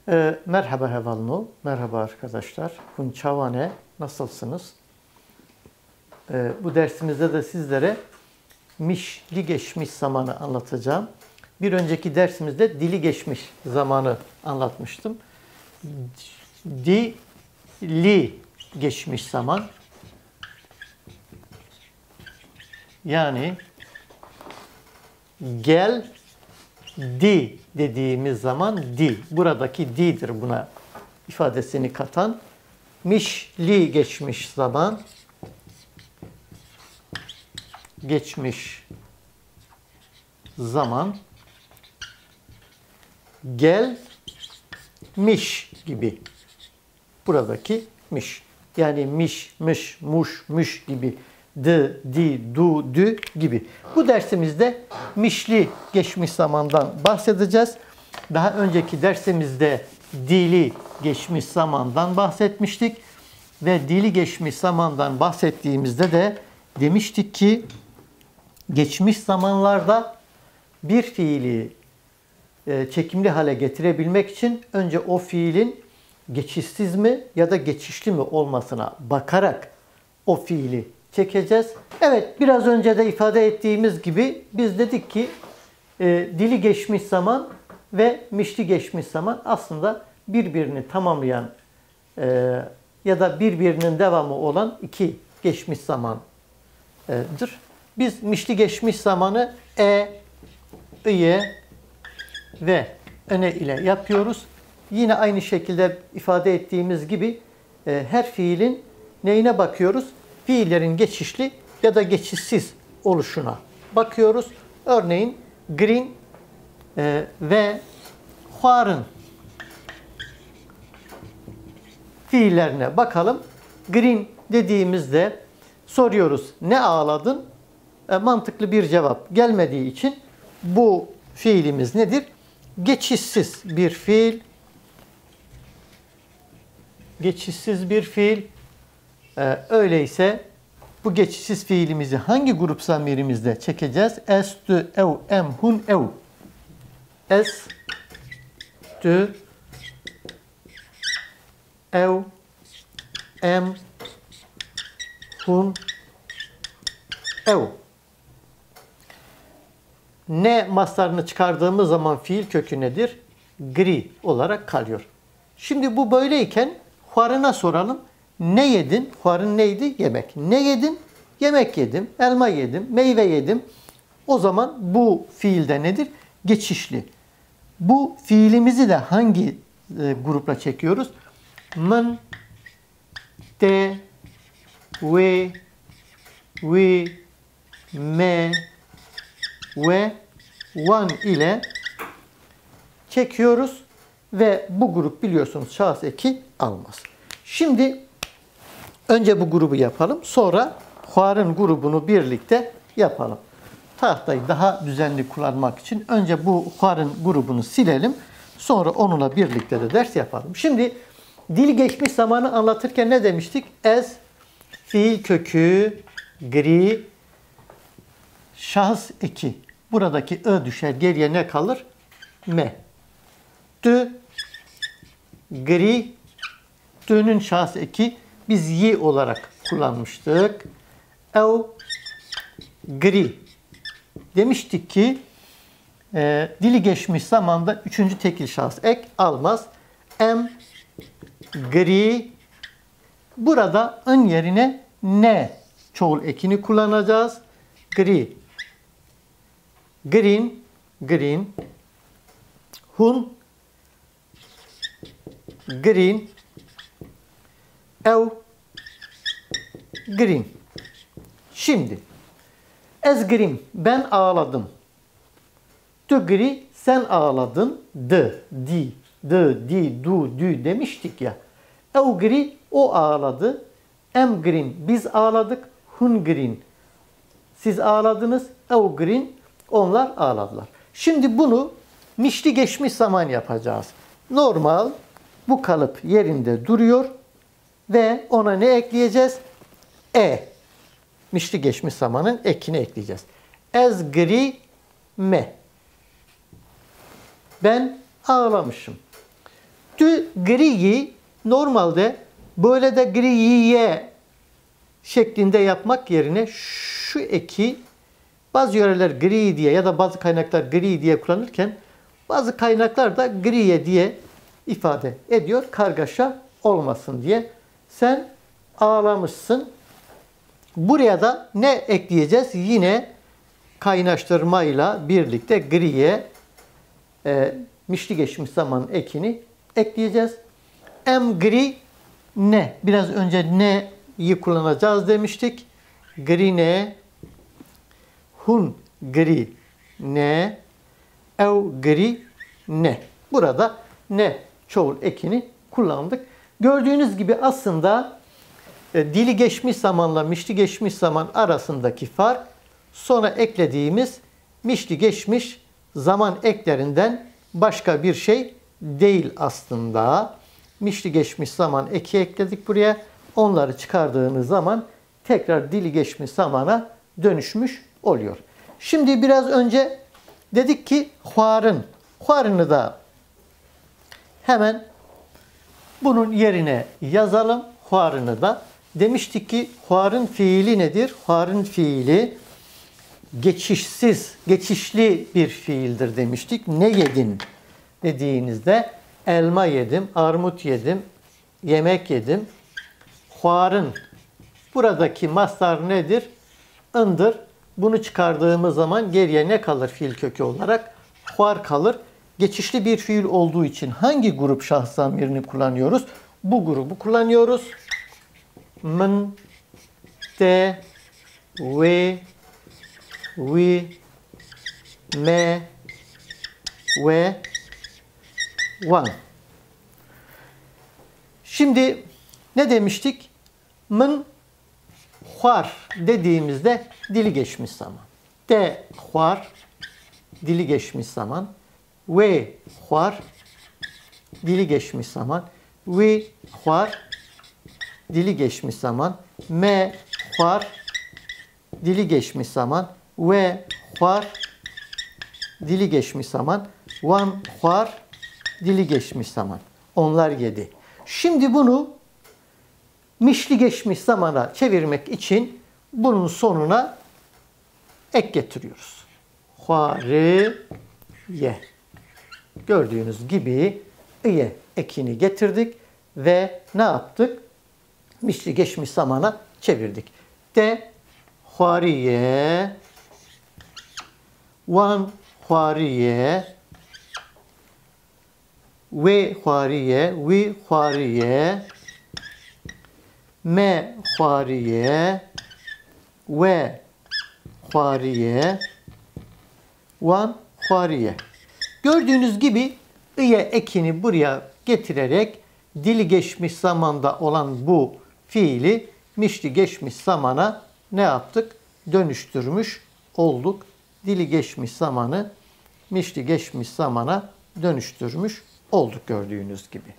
Merhaba Hevalno, merhaba arkadaşlar. Hun çavane, nasılsınız? Bu dersimizde de sizlere mişli geçmiş zamanı anlatacağım. Bir önceki dersimizde dili geçmiş zamanı anlatmıştım. Dili geçmiş zaman, yani geldi dediğimiz zaman di. Buradaki di'dir buna ifadesini katan. Mişli geçmiş zaman, geçmiş zaman, gelmiş gibi. Buradaki miş. Yani miş, mış, muş, müş gibi. D, di, du, dü gibi. Bu dersimizde mişli geçmiş zamandan bahsedeceğiz. Daha önceki dersimizde dili geçmiş zamandan bahsetmiştik. Ve dili geçmiş zamandan bahsettiğimizde de demiştik ki geçmiş zamanlarda bir fiili çekimli hale getirebilmek için önce o fiilin geçişsiz mi ya da geçişli mi olmasına bakarak o fiili çekeceğiz. Evet, biraz önce de ifade ettiğimiz gibi biz dedik ki dili geçmiş zaman ve mişli geçmiş zaman aslında birbirini tamamlayan ya da birbirinin devamı olan iki geçmiş zamandır. Biz mişli geçmiş zamanı iye ve öne ile yapıyoruz. Yine aynı şekilde ifade ettiğimiz gibi her fiilin neyine bakıyoruz? Fiillerin geçişli ya da geçişsiz oluşuna bakıyoruz. Örneğin green ve huar'ın fiillerine bakalım. Green dediğimizde soruyoruz ne ağladın? Mantıklı bir cevap gelmediği için bu fiilimiz nedir? Geçişsiz bir fiil. Geçişsiz bir fiil. Öyleyse bu geçişsiz fiilimizi hangi grup zamirimizde çekeceğiz? Estü, ev, em, hun, ev. Estü, ev, em, hun, ev. Ne mastarını çıkardığımız zaman fiil kökü nedir? Gri olarak kalıyor. Şimdi bu böyleyken huarına soralım. Ne yedin? Huarın neydi? Yemek. Ne yedin? Yemek yedim. Elma yedim. Meyve yedim. O zaman bu fiilde nedir? Geçişli. Bu fiilimizi de hangi grupla çekiyoruz? Mın, de, ve, me, ve, van ile çekiyoruz ve bu grup biliyorsunuz şahıs eki almaz. Şimdi önce bu grubu yapalım. Sonra huar'ın grubunu birlikte yapalım. Tahtayı daha düzenli kullanmak için önce bu huar'ın grubunu silelim. Sonra onunla birlikte de ders yapalım. Şimdi dil geçmiş zamanı anlatırken ne demiştik? Ez, fiil kökü, gri, şahıs eki. Buradaki ö düşer. Geriye ne kalır? Me. Dü, gri, dü'nün şahıs eki biz y olarak kullanmıştık. Ev, gri. Demiştik ki dili geçmiş zamanda üçüncü tekil şahıs ek almaz. Em, gri. Burada ın yerine ne çoğul ekini kullanacağız. Gri. Green, green. Hun, green. Ev, green. Şimdi ez green, ben ağladım. Tu gri, sen ağladın. D, di, du, dü demiştik ya. Ev gri, o ağladı. Em green, biz ağladık. Hun green, siz ağladınız. Ev green, onlar ağladılar. Şimdi bunu mişli geçmiş zaman yapacağız. Normal bu kalıp yerinde duruyor ve ona ne ekleyeceğiz? Mişli geçmiş zamanın ekini ekleyeceğiz. Ez gri me. Ben ağlamışım. Dü griyi normalde böyle de griye şeklinde yapmak yerine şu eki bazı yöreler gri diye ya da bazı kaynaklar gri diye kullanırken bazı kaynaklar da griye diye ifade ediyor. Kargaşa olmasın diye. Sen ağlamışsın. Buraya da ne ekleyeceğiz? Yine kaynaştırmayla birlikte griye mişli geçmiş zaman ekini ekleyeceğiz. Em gri ne? Biraz önce ne'yi kullanacağız demiştik. Gri ne? Hun gri ne? Ev gri ne? Burada ne çoğul ekini kullandık. Gördüğünüz gibi aslında dili geçmiş zamanla mişli geçmiş zaman arasındaki fark sonra eklediğimiz mişli geçmiş zaman eklerinden başka bir şey değil aslında. Mişli geçmiş zaman eki ekledik buraya. Onları çıkardığınız zaman tekrar dili geçmiş zamana dönüşmüş oluyor. Şimdi biraz önce dedik ki huarın. Huarını da hemen bunun yerine yazalım. Huarını da. Demiştik ki huarın fiili nedir? Huarın fiili geçişsiz, geçişli bir fiildir demiştik. Ne yedin dediğinizde elma yedim, armut yedim, yemek yedim. Huarın buradaki mastar nedir? Indır. Bunu çıkardığımız zaman geriye ne kalır fiil kökü olarak? Huar kalır. Geçişli bir fiil olduğu için hangi grup şahıs zamirini kullanıyoruz? Bu grubu kullanıyoruz. Mın, de, ve, vi, me, ve, van. Şimdi ne demiştik? Mın, huar dediğimizde dili geçmiş zaman. De, huar, dili geçmiş zaman. Ve, huar, dili geçmiş zaman. Vi, huar, dili geçmiş zaman. Me, huar, dili geçmiş zaman. Ve, huar, dili geçmiş zaman. Van, huar, dili geçmiş zaman. Onlar yedi. Şimdi bunu mişli geçmiş zamana çevirmek için bunun sonuna ek getiriyoruz. Huarı ye. Gördüğünüz gibi ye ekini getirdik ve ne yaptık? Mişli geçmiş zamana çevirdik. De huariye, van huariye, ve huariye, vi huariye, me huariye, ve huariye, van huariye. Gördüğünüz gibi iye ekini buraya getirerek dili geçmiş zamanda olan bu fiili mişli geçmiş zamana ne yaptık? Dönüştürmüş olduk. Dili geçmiş zamanı mişli geçmiş zamana dönüştürmüş olduk gördüğünüz gibi.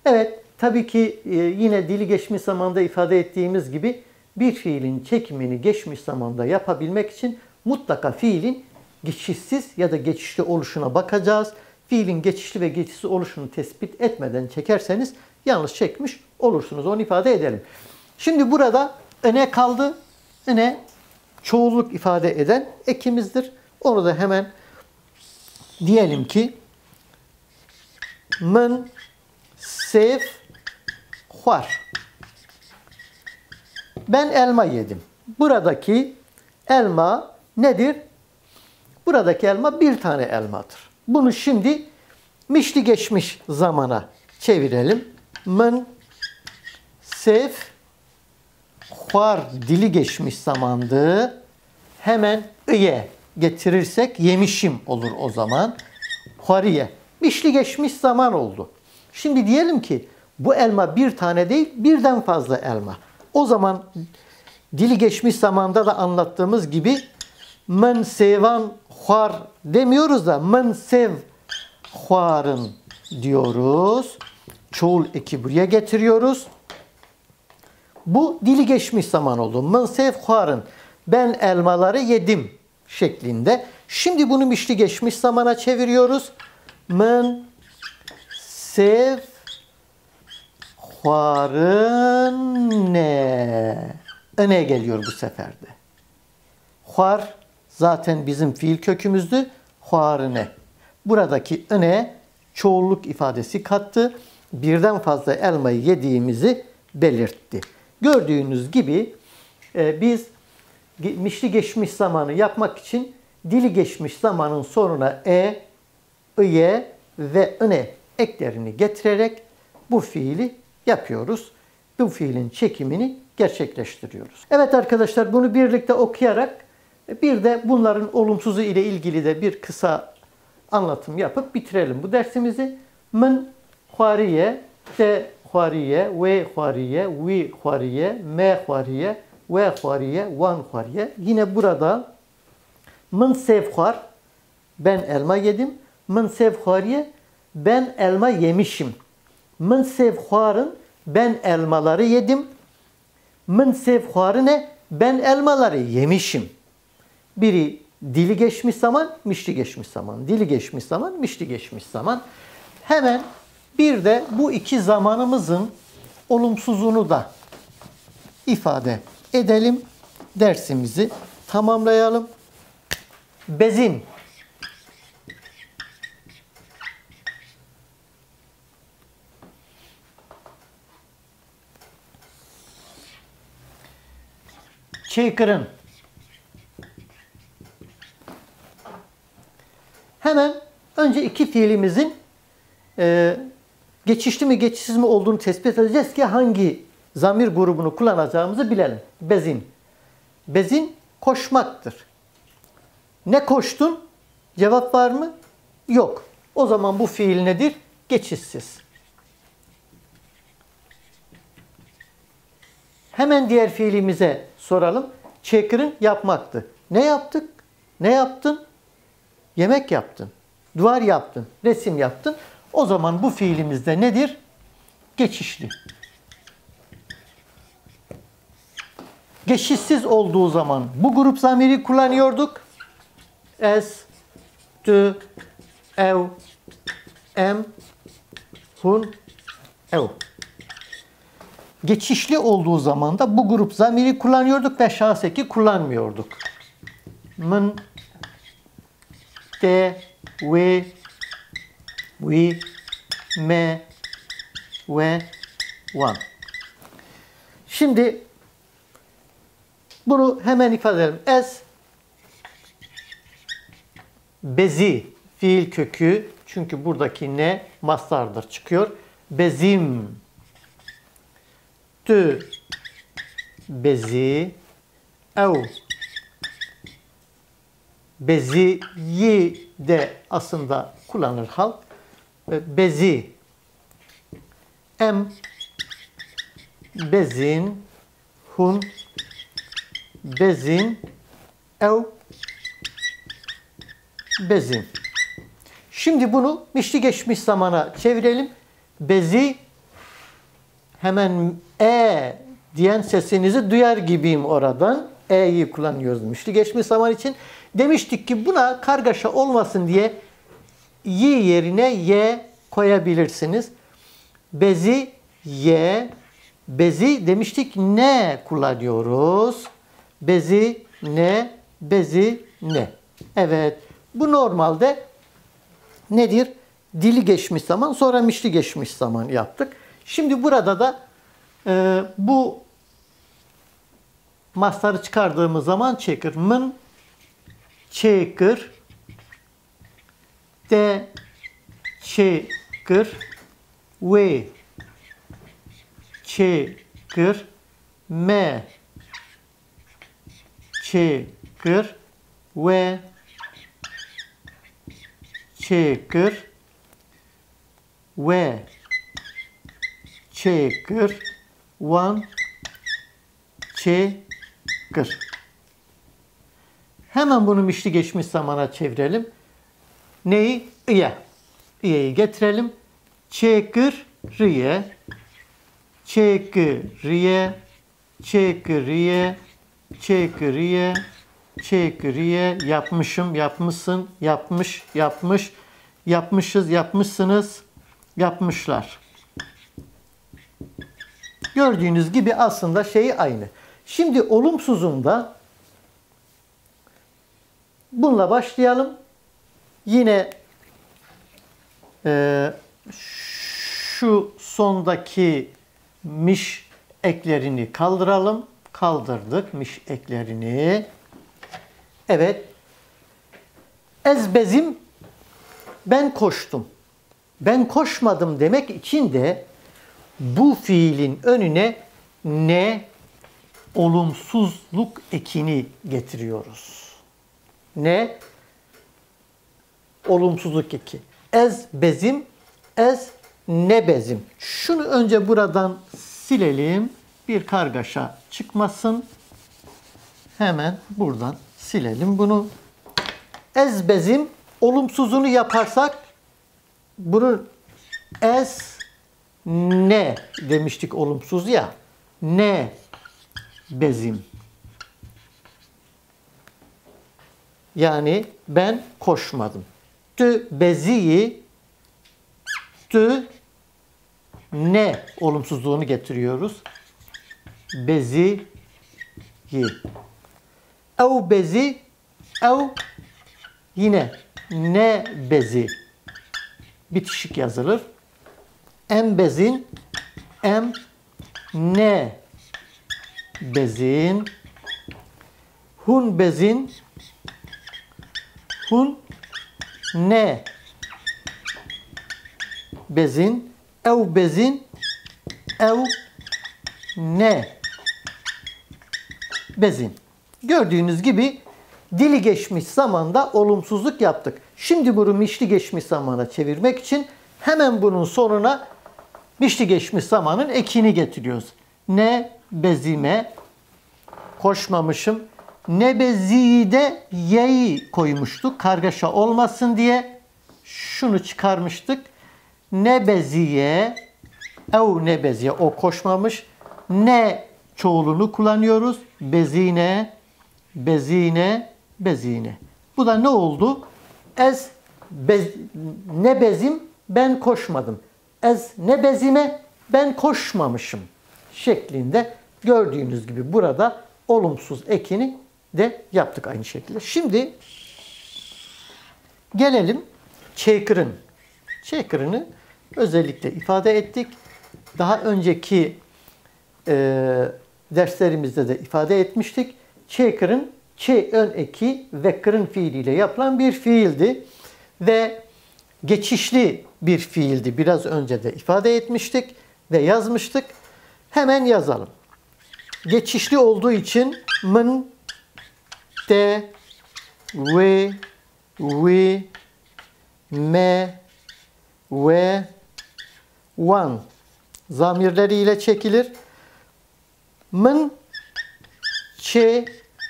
Evet, tabii ki yine dili geçmiş zamanda ifade ettiğimiz gibi bir fiilin çekimini geçmiş zamanda yapabilmek için mutlaka fiilin geçişsiz ya da geçişli oluşuna bakacağız. Fiilin geçişli ve geçişsiz oluşunu tespit etmeden çekerseniz yanlış çekmiş olursunuz. Onu ifade edelim. Şimdi burada ne kaldı? Ne çoğulluk ifade eden ekimizdir. Onu da hemen diyelim ki mın, sev, huar. Ben elma yedim. Buradaki elma nedir? Buradaki elma bir tane elmadır. Bunu şimdi mişli geçmiş zamana çevirelim. Mın, sev, huar dili geçmiş zamandı. Hemen iye getirirsek yemişim olur o zaman. Huariye. Mişli geçmiş zaman oldu. Şimdi diyelim ki bu elma bir tane değil birden fazla elma. O zaman dili geçmiş zamanda da anlattığımız gibi men sevan huar demiyoruz da men sev huarın diyoruz. Çoğul eki buraya getiriyoruz. Bu dili geçmiş zaman oldu. Men sev huarın. Ben elmaları yedim şeklinde. Şimdi bunu mişli geçmiş zamana çeviriyoruz. Men sev xwarın ne? Öne geliyor bu seferde. Xwar zaten bizim fiil kökümüzdü. Xwarine. Buradaki öne çoğulluk ifadesi kattı. Birden fazla elmayı yediğimizi belirtti. Gördüğünüz gibi biz mişli geçmiş zamanı yapmak için dili geçmiş zamanın sonuna ıye ve öne eklerini getirerek bu fiili yapıyoruz. Bu fiilin çekimini gerçekleştiriyoruz. Evet arkadaşlar, bunu birlikte okuyarak bir de bunların olumsuzu ile ilgili de bir kısa anlatım yapıp bitirelim bu dersimizi. Min xwariye, te xwariye, we xwariye, we xwariye, me xwariye, ve xwariye, wan xwariye. Yine burada min sev xwar, ben elma yedim. Min sev xwariye, ben elma yemişim. Min sev xwarın, ben elmaları yedim. Min sev xwarine, ben elmaları yemişim. Biri dili geçmiş zaman, mişli geçmiş zaman. Dili geçmiş zaman, mişli geçmiş zaman. Hemen bir de bu iki zamanımızın olumsuzunu da ifade edelim. Dersimizi tamamlayalım. Bezin. Çeykırın. Hemen önce iki fiilimizin geçişli mi geçişsiz mi olduğunu tespit edeceğiz ki hangi zamir grubunu kullanacağımızı bilelim. Bezin. Bezin koşmaktır. Ne koştun? Cevap var mı? Yok. O zaman bu fiil nedir? Geçişsiz. Hemen diğer fiilimize soralım. Çeykırın yapmaktı. Ne yaptık? Ne yaptın? Yemek yaptın. Duvar yaptın. Resim yaptın. O zaman bu fiilimiz de nedir? Geçişli. Geçişsiz olduğu zaman bu grup zamiri kullanıyorduk. Es, tü, ev, em, hun, ev. Geçişli olduğu zaman da bu grup zamiri kullanıyorduk ve şahıs eki kullanmıyorduk. Min, te, we, me, ve, wan. Şimdi bunu hemen ifade edelim. Es, bezi, fiil kökü, çünkü buradaki ne mastardır çıkıyor. Bezim, tü, bezi, ev, beziyi de aslında kullanır halk. Bezi, em, bezin, hun, bezin, ev, bezin. Şimdi bunu mişli geçmiş zamana çevirelim. Bezi, hemen diyen sesinizi duyar gibiyim oradan. E'yi kullanıyoruz mişli geçmiş zaman için. Demiştik ki buna kargaşa olmasın diye y yerine y koyabilirsiniz. Bezi, y, bezi demiştik ne kullanıyoruz? Bezi, ne, bezi, ne. Evet, bu normalde nedir? Dili geçmiş zaman, sonra mişli geçmiş zaman yaptık. Şimdi burada da bu mastarı çıkardığımız zaman çekir. Mın, çekir, de, çekir, ve, çekir, me, çekir, ve, çekir, ve, çekir, wan, çekir. Hemen bunu mişli geçmiş zamana çevirelim. Neyi? İye. İye'yi getirelim. Çekir, riye, çekiriye, çekiriye, çekiriye, çekiriye, yapmışım, yapmışsın, yapmış, yapmış, yapmışız, yapmışsınız, yapmışlar. Gördüğünüz gibi aslında şeyi aynı. Şimdi olumsuzunda bununla başlayalım. Yine şu sondaki miş eklerini kaldıralım. Kaldırdık miş eklerini. Evet. Ezbezim, ben koştum. Ben koşmadım demek için de bu fiilin önüne ne olumsuzluk ekini getiriyoruz. Ne olumsuzluk eki. Ez bezim, ez ne bezim. Şunu önce buradan silelim. Bir kargaşa çıkmasın. Hemen buradan silelim bunu. Ez bezim olumsuzunu yaparsak bunu ez ne demiştik olumsuz ya. Ne bezim. Yani ben koşmadım. Tü beziyi tü ne olumsuzluğunu getiriyoruz. Beziyi. Ev bezi ev yine ne bezi bitişik yazılır. Em bezin em ne bezin hun bezin hun ne bezin ev bezin ev ne bezin. Gördüğünüz gibi dili geçmiş zamanda olumsuzluk yaptık. Şimdi bunu mişli geçmiş zamana çevirmek için hemen bunun sonuna mişli geçmiş zamanın ekini getiriyoruz. Ne bezime koşmamışım. Ne beziyi de ye'yi koymuştuk. Kargaşa olmasın diye şunu çıkarmıştık. Ne beziye ev ne beziye o koşmamış. Ne çoğulunu kullanıyoruz. Bezine, bezine, bezine. Bu da ne oldu? Ne bezim ben koşmadım. Ez ne bezime ben koşmamışım şeklinde gördüğünüz gibi burada olumsuz ekini de yaptık aynı şekilde. Şimdi gelelim çekırın. Çekırını özellikle ifade ettik. Daha önceki derslerimizde de ifade etmiştik. Çekırın ön eki ve kırın fiiliyle yapılan bir fiildi. Ve geçişli bir fiildi. Biraz önce de ifade etmiştik ve yazmıştık. Hemen yazalım. Geçişli olduğu için mın, de, ve, me, ve, wan zamirleriyle çekilir. Mın,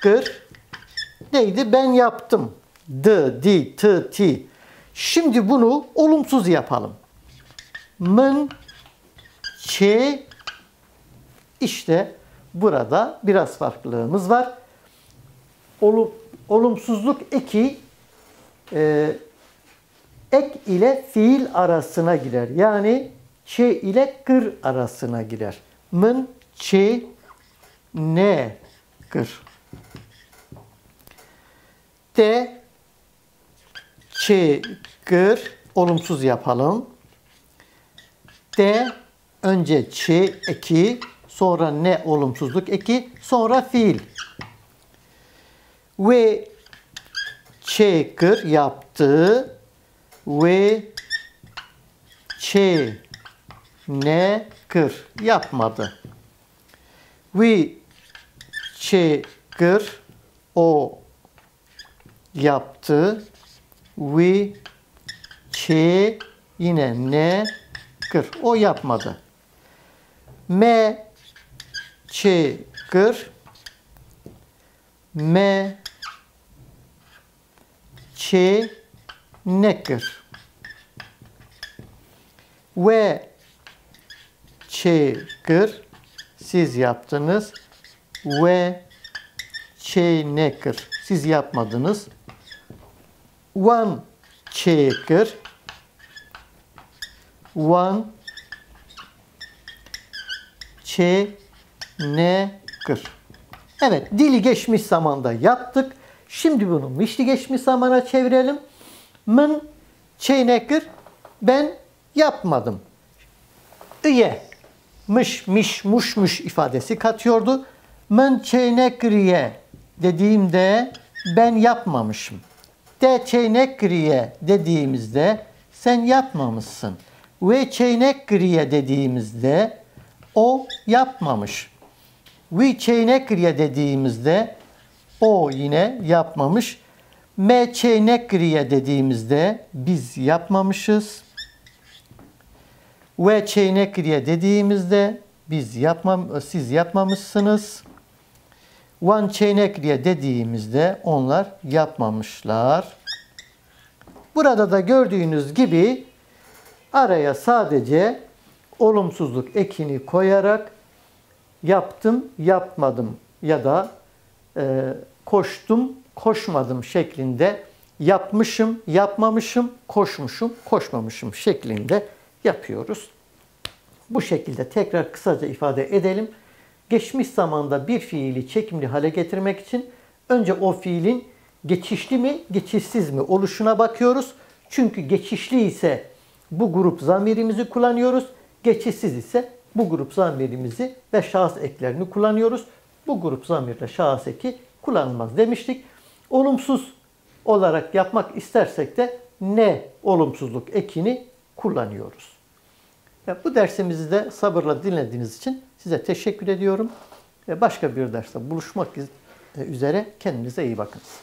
kır neydi? Ben yaptım. D, di, t, ti. Şimdi bunu olumsuz yapalım. Mın, işte burada biraz farklılığımız var. Olumsuzluk eki ek ile fiil arasına girer. Yani ile kır arasına girer. Mın, ne, kır. De, kır. Olumsuz yapalım. De, önce eki, sonra ne olumsuzluk eki, sonra fiil. Ve kır yaptı. Ve ne kır yapmadı. Ve kır o yaptı. Ve yine ne kır o yapmadı. Me kır me ne kır ve kır siz yaptınız ve ne kır siz yapmadınız. Wan kır Van çenekır. Evet, dili geçmiş zamanda yaptık. Şimdi bunu mişli geçmiş zamana çevirelim. Mın çenekır, ben yapmadım. İye, mış, miş, muş, muş ifadesi katıyordu. Mın çenekriye dediğimde ben yapmamışım. De çeynekriye dediğimizde sen yapmamışsın. Ve çeynekriye dediğimizde o yapmamış. Vi çeynekriye dediğimizde o yine yapmamış. Me çeynekriye dediğimizde biz yapmamışız. Ve çeynekriye dediğimizde siz yapmamışsınız. Van çeynekriye dediğimizde onlar yapmamışlar. Burada da gördüğünüz gibi araya sadece olumsuzluk ekini koyarak yaptım, yapmadım ya da koştum, koşmadım şeklinde yapmışım, yapmamışım, koşmuşum, koşmamışım şeklinde yapıyoruz. Bu şekilde tekrar kısaca ifade edelim. Geçmiş zamanda bir fiili çekimli hale getirmek için önce o fiilin geçişli mi, geçişsiz mi oluşuna bakıyoruz. Çünkü geçişli ise bu grup zamirimizi kullanıyoruz. Geçişsiz ise bu grup zamirimizi ve şahıs eklerini kullanıyoruz. Bu grup zamirle şahıs eki kullanılmaz demiştik. Olumsuz olarak yapmak istersek de ne olumsuzluk ekini kullanıyoruz. Bu dersimizi de sabırla dinlediğiniz için size teşekkür ediyorum. Başka bir derste buluşmak üzere. Kendinize iyi bakınız.